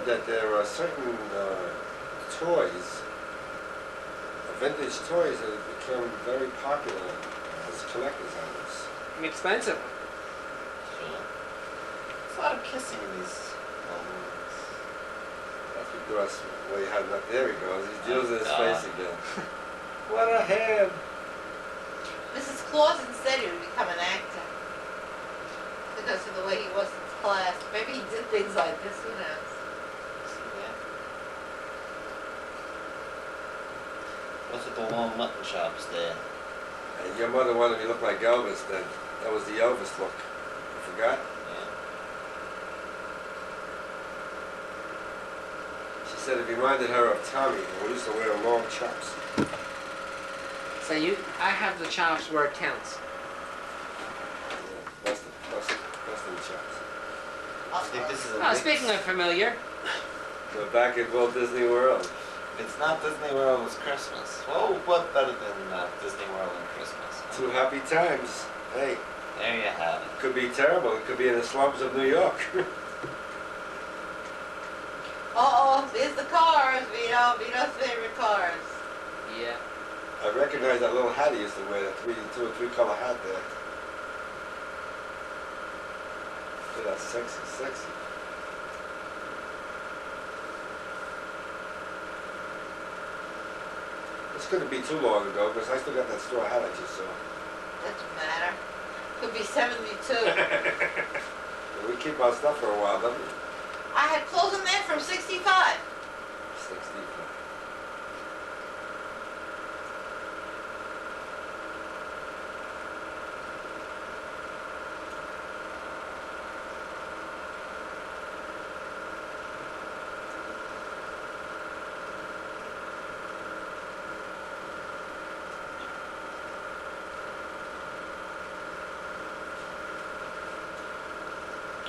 said that there are certain toys, vintage toys, that have become very popular as collector's items. And expensive. Sure. There's a lot of kissing in these moments. That's because, well, you had enough. There he goes. He's using his God. face again. What a hand! Mrs. Clausen said he would become an actor because of the way he was in class. Maybe he did things like this. Who knows? See that? What's with the long mutton chops there? And your mother wanted me to look like Elvis then. That was the Elvis look. You forgot? Yeah. She said it reminded her of Tommy, who used to wear long chops. So I have the chops where it counts. Yeah, busting chops. I think this is a Oh, mix. speaking of familiar, We're back at Walt Disney World. If it's not Disney World, it's Christmas. Well, what better than Disney World and Christmas? Two happy times. Hey, There you have it. could be terrible. It could be in the slums of New York. Uh-oh, there's the cars. Vito's favorite cars. yeah. I recognize that little hat he used to wear, that two or three color hat there. Look at that sexy. This couldn't be too long ago, because I still got that straw hat I just saw. Doesn't matter. Could be 72. We keep our stuff for a while, don't we? I had clothes on there from 65. 65.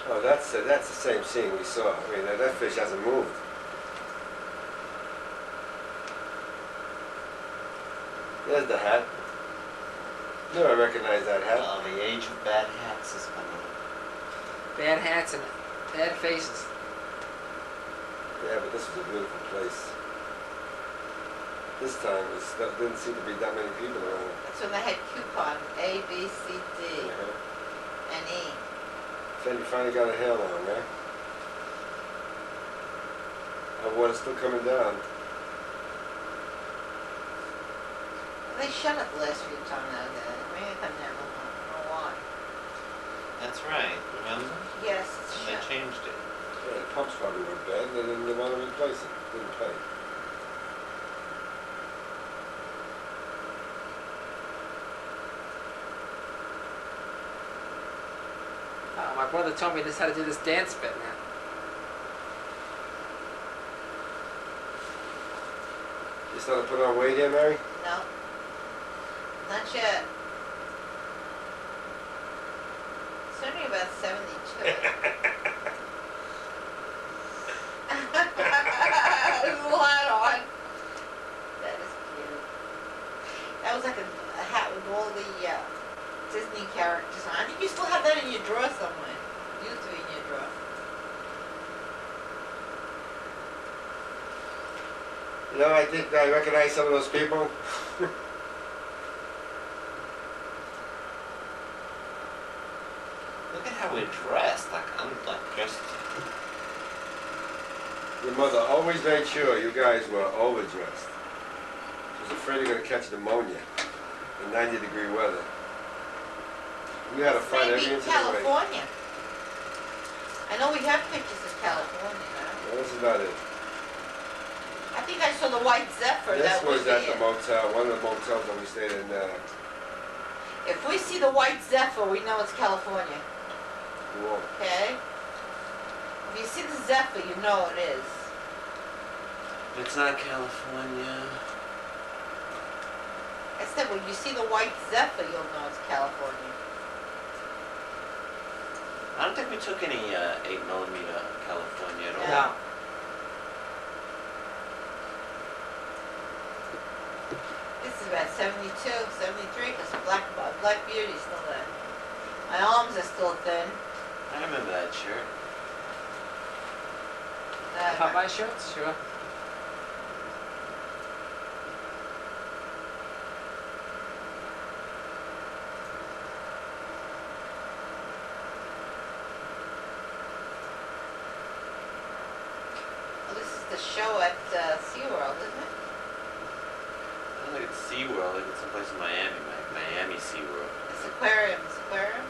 Oh, that's the same scene we saw. I mean, that fish hasn't moved. There's the hat. No, I recognize that hat. Oh, the age of bad hats is coming. Bad hats and bad faces. Yeah, but this was a beautiful place. This time, there didn't seem to be that many people around. That's when they had coupon A, B, C, D, and E. Said you finally got a hair on, right? Our water's still coming down. They shut it the last few times now. Maybe they come down. I don't know why. That's right, remember? Yes, it's They shut. changed it. Yeah, the pumps probably went bad, and they didn't want to replace it. Didn't pay. Oh, my brother told me just how to do this dance bit now. You started putting on weight here, Mary? No. Not yet. It's only about 72. There's a lot on. That is cute. That was like a hat with all the Disney characters on. I think you still have that in your drawer somewhere. It used to be in your drawer. You know, I think I recognize some of those people. Look at how we're dressed. Like, I'm like dressed. Your mother always made sure you guys were overdressed. She was afraid you're going to catch pneumonia in 90-degree weather. You had to fight every Maybe inch of the way. California. I know we have pictures of California now. No, this is not it. I think I saw the White Zephyr. This That was be at the it. motel, one of the motels that we stayed in. If we see the White Zephyr, we know it's California. New Orleans. Okay? If you see the Zephyr, you know it is. It's not California. I said, when you see the White Zephyr, you'll know it's California. I don't think we took any 8mm California at all. No. This is about 72, 73, because Black Beauty's still there. My arms are still thin. I remember that shirt. No, Popeye shirts? Sure. Well, this is the show at SeaWorld, isn't it? I don't think it's SeaWorld, I think it's someplace in Miami, Miami SeaWorld. The Seaquarium. Seaquarium?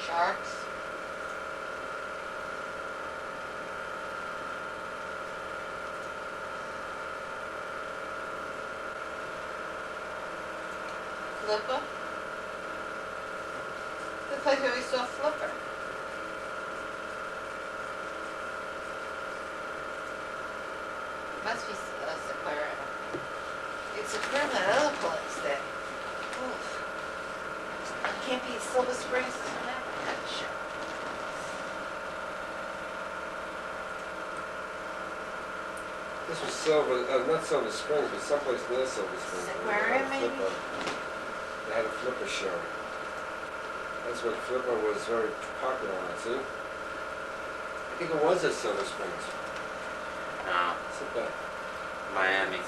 Sharks. Flipper. The place where we saw Flipper. Must be a Seaquarium. It's Seaquarium that other place there. Oof. It can't be Silver Springs, isn't it? Sure. This was not Silver Springs, but someplace near Silver Springs. Seaquarium, maybe? They had a flipper show. That's what Flipper was very popular on, see? I think it was at Silver Springs. No, Sit back. Miami.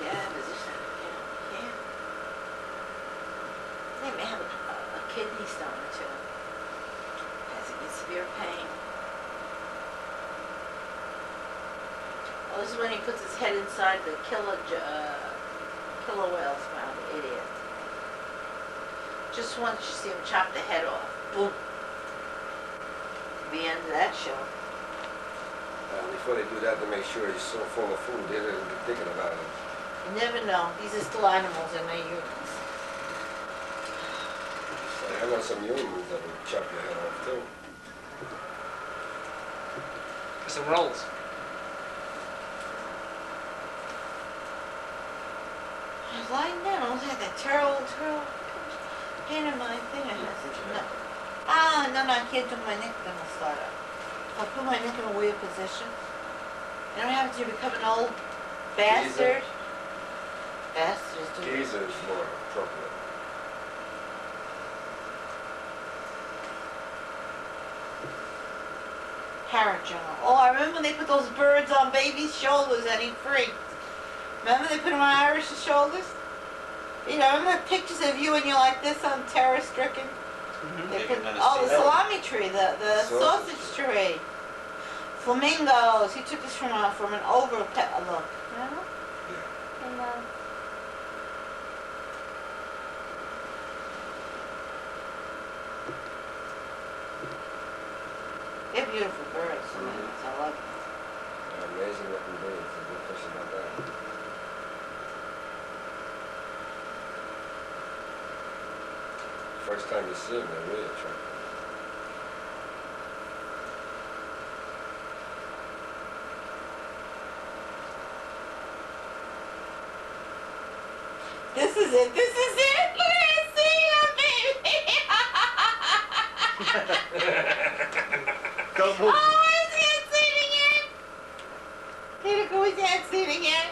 Yeah, position. Yeah. They may have a kidney stone or two. Has it in severe pain? Oh, this is when he puts his head inside the killer whale's mouth. Idiot. Just once you see him chop the head off. Boom. The end of that show. Before they do that, they make sure he's so full of food, they're not even thinking about it. You never know. These are still animals and they're humans. I know some humans that would chop your head off too. Some rolls. Lying down, I almost had that terrible pain in my thing. No. Ah, no, I can't do my neck. Then I'll start up. I'll put my neck in a weird position. You know what happens? You become an old bastard. Bastards do. Geezer is more appropriate. Parrot journal. Oh, I remember when they put those birds on babies' shoulders and he freaked. Remember they put them on Irish's shoulders? You know, remember the pictures of you and you're like this on terror-stricken? Mm-hmm. They Yeah, put, you can oh, the understand. salami tree, the sausage tree. Flamingos. He took this from an look. Remember? Yeah. And, they're beautiful birds. I love them. They're amazing looking birds. There's no question about that. First time you see them, they're really attractive. This is it. Look at that. See Go you, baby. Oh, his head's sitting in. Here go his head sitting in.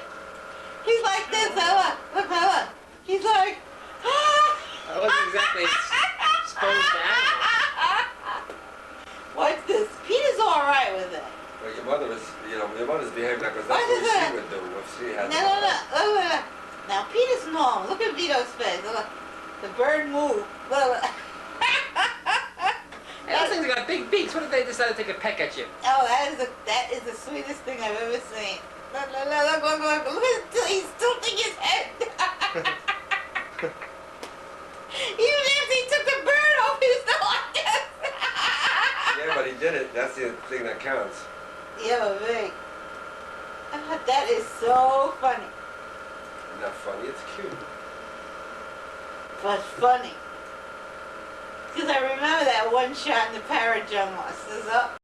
He's like this, Ella. Look, Ella. He's like, I wasn't exactly exposed to animals. what's this? Peter's all right with it. Well, your mother's behaving like because that's What is what that? she would do if she had. No. Now Peter's normal. Look at Vito's face. Look, the bird moved. Look. Hey, those things got big beaks. What if they decide to take a peck at you? Oh, that is the sweetest thing I've ever seen. Look, look at he's tilting his head. Even after he took the bird off, he's still like this. Yeah, but he did it. That's the thing that counts. Yeah, big. That is so funny. Not funny. It's cute. But funny. Because I remember that one shot in the Parrot jungle. I says, oh,